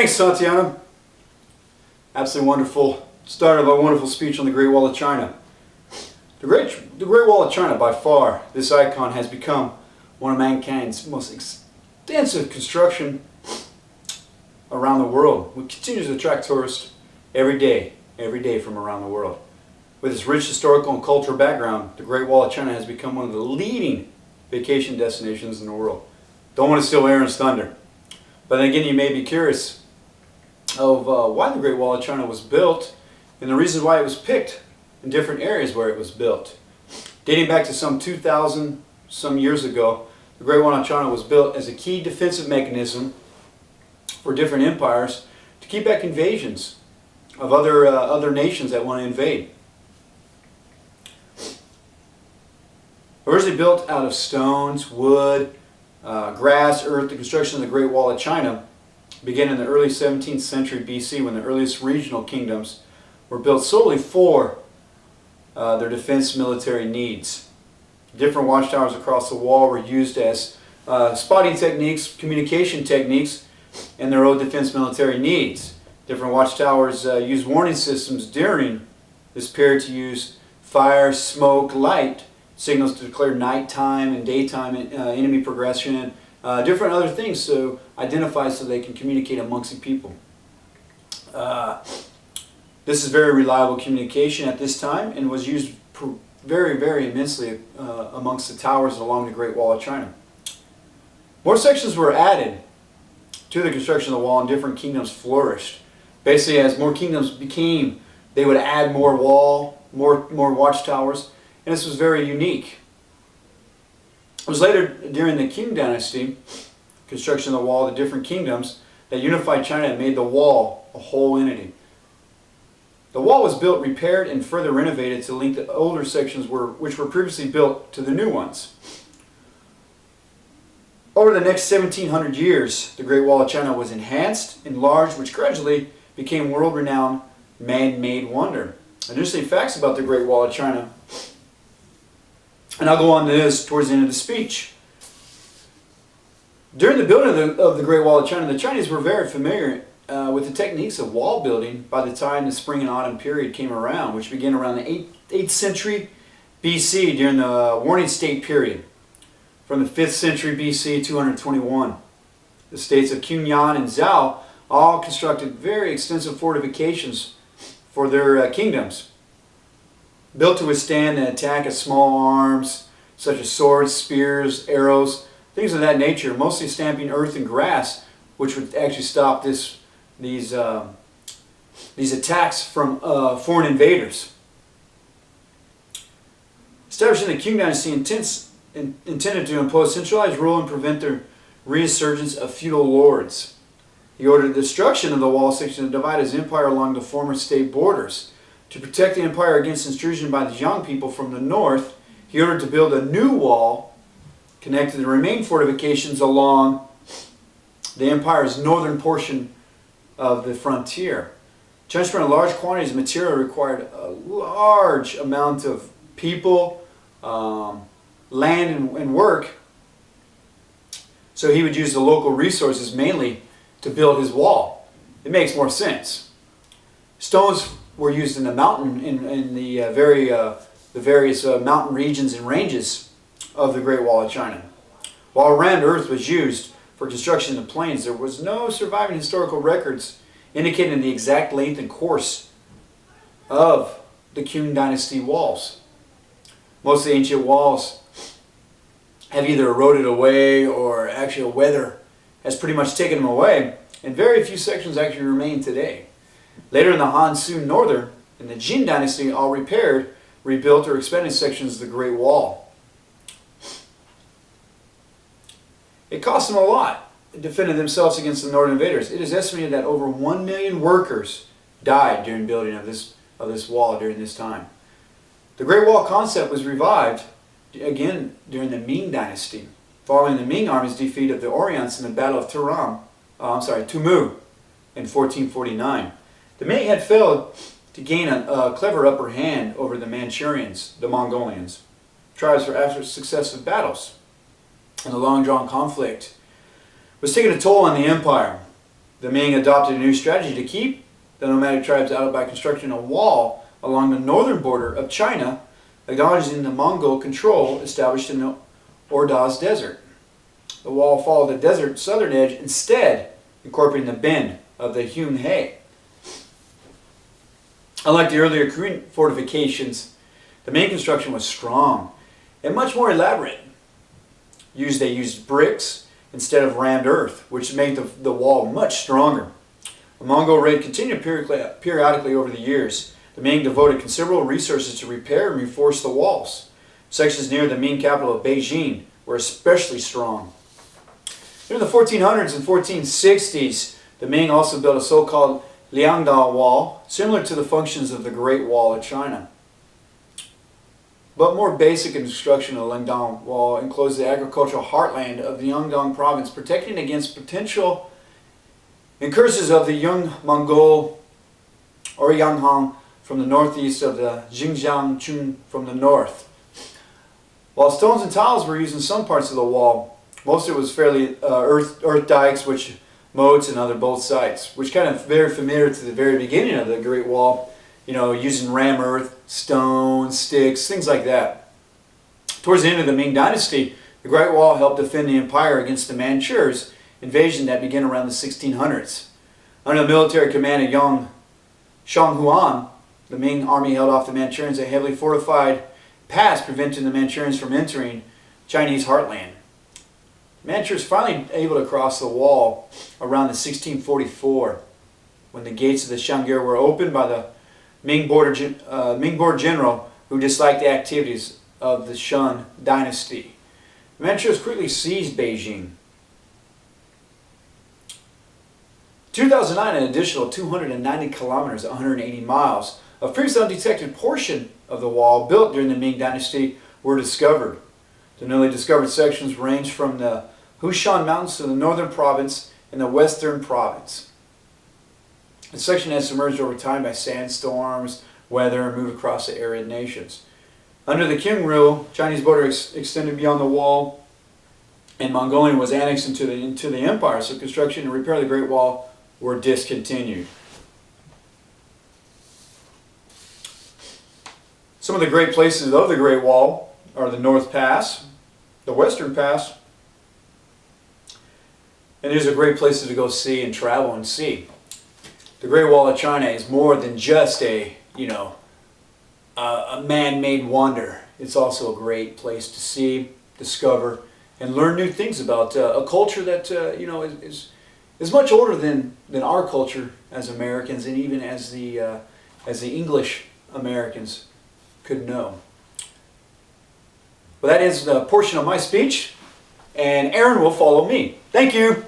Thanks, Tatiana. Absolutely wonderful start of a wonderful speech on the Great Wall of China. The Great Wall of China, by far, this icon has become one of mankind's most extensive construction around the world. It continues to attract tourists every day from around the world. With its rich historical and cultural background, the Great Wall of China has become one of the leading vacation destinations in the world. Don't want to steal Aaron's thunder. But then again, you may be curious of why the Great Wall of China was built and the reasons why it was picked in different areas where it was built. Dating back to some 2,000 some years ago, the Great Wall of China was built as a key defensive mechanism for different empires to keep back invasions of other nations that want to invade. Originally built out of stones, wood, grass, earth, the construction of the Great Wall of China began in the early 17th century BC when the earliest regional kingdoms were built solely for their defense military needs. Different watchtowers across the wall were used as spotting techniques, communication techniques, and their own defense military needs. Different watchtowers used warning systems during this period to use fire, smoke, light signals to declare nighttime and daytime enemy progression, different other things to identify so they can communicate amongst the people. This is very reliable communication at this time and was used very immensely amongst the towers along the Great Wall of China. More sections were added to the construction of the wall and different kingdoms flourished. Basically, as more kingdoms became, they would add more wall, more watchtowers, and this was very unique. It was later during the Qing dynasty, construction of the wall, the different kingdoms, that unified China and made the wall a whole entity. The wall was built, repaired, and further renovated to link the older sections which were previously built to the new ones. Over the next 1700 years, the Great Wall of China was enhanced, enlarged, which gradually became world-renowned man-made wonder. Initially, facts about the Great Wall of China, and I'll go on to this towards the end of the speech. During the building of the Great Wall of China, the Chinese were very familiar with the techniques of wall building by the time the spring and autumn period came around, which began around the 8th century BC during the Warring State period. From the 5th century BC, 221. The states of Yunnan and Zhao all constructed very extensive fortifications for their kingdoms, built to withstand the attack of small arms such as swords, spears, arrows, things of that nature, mostly stamping earth and grass, which would actually stop these attacks from foreign invaders. Establishing the Qing dynasty intended to impose centralized rule and prevent the resurgence of feudal lords. He ordered the destruction of the wall section to divide his empire along the former state borders. To protect the empire against intrusion by the Zhang people from the north, he ordered to build a new wall connecting the remaining fortifications along the empire's northern portion of the frontier. Transporting large quantities of material required a large amount of people, land, and work, so he would use the local resources mainly to build his wall. It makes more sense. Stones were used in the mountain, in the various mountain regions and ranges of the Great Wall of China. While rammed earth was used for construction in the plains, there was no surviving historical records indicating the exact length and course of the Qing dynasty walls. Most of the ancient walls have either eroded away or actual weather has pretty much taken them away, and very few sections actually remain today. Later in the Han Sui Northern and the Jin dynasty all repaired, rebuilt, or expanded sections of the Great Wall. It cost them a lot to defend themselves against the northern invaders. It is estimated that over 1 million workers died during building of this wall during this time. The Great Wall concept was revived again during the Ming dynasty, following the Ming army's defeat of the Orientals in the Battle of Tumu in 1449. The Ming had failed to gain a clever upper hand over the Manchurians, the Mongolians, tribes for after successive battles. And the long-drawn conflict was taking a toll on the empire. The Ming adopted a new strategy to keep the nomadic tribes out by constructing a wall along the northern border of China, acknowledging the Mongol control established in the Ordaz Desert. The wall followed the desert's southern edge, instead incorporating the bend of the hewn hay. Unlike the earlier Korean fortifications, the Ming construction was strong and much more elaborate. They used bricks instead of rammed earth, which made the wall much stronger. The Mongol raid continued periodically over the years. The Ming devoted considerable resources to repair and reinforce the walls. Sections near the Ming capital of Beijing were especially strong. During the 1400s and 1460s, the Ming also built a so-called Liangda Wall, similar to the functions of the Great Wall of China. But more basic in construction of the Liangda Wall enclosed the agricultural heartland of the Yangdong province, protecting against potential incursions of the Young Mongol or Yanghan from the northeast of the Xinjiang Chun from the north. While stones and tiles were used in some parts of the wall, most of it was fairly earth dikes, which moats and other both sides, which kind of very familiar to the very beginning of the Great Wall, using ram earth, stones, sticks, things like that. Towards the end of the Ming Dynasty, the Great Wall helped defend the empire against the Manchus invasion that began around the 1600s. Under the military command of Yang Shanghuan, the Ming army held off the Manchurians at a heavily fortified pass, preventing the Manchurians from entering Chinese heartland. The Manchurians finally able to cross the wall around the 1644, when the gates of the Shangyur were opened by the Ming border general who disliked the activities of the Shun dynasty. The Manchurians quickly seized Beijing. In 2009, an additional 290 kilometers, 180 miles, of previously undetected portion of the wall built during the Ming Dynasty were discovered. The newly discovered sections range from the Hushan Mountains to the northern province and the western province. The section has submerged over time by sandstorms, weather, and moved across the arid nations. Under the Qing rule, Chinese border extended beyond the wall, and Mongolia was annexed into the empire, so construction and repair of the Great Wall were discontinued. Some of the great places of the Great Wall are the North Pass, the Western Pass, and these are great places to go see and travel and see. The Great Wall of China is more than just a man-made wonder. It's also a great place to see, discover, and learn new things about a culture that is much older than our culture as Americans, and even as the English Americans could know. Well, that is the portion of my speech, and Aaron will follow me. Thank you.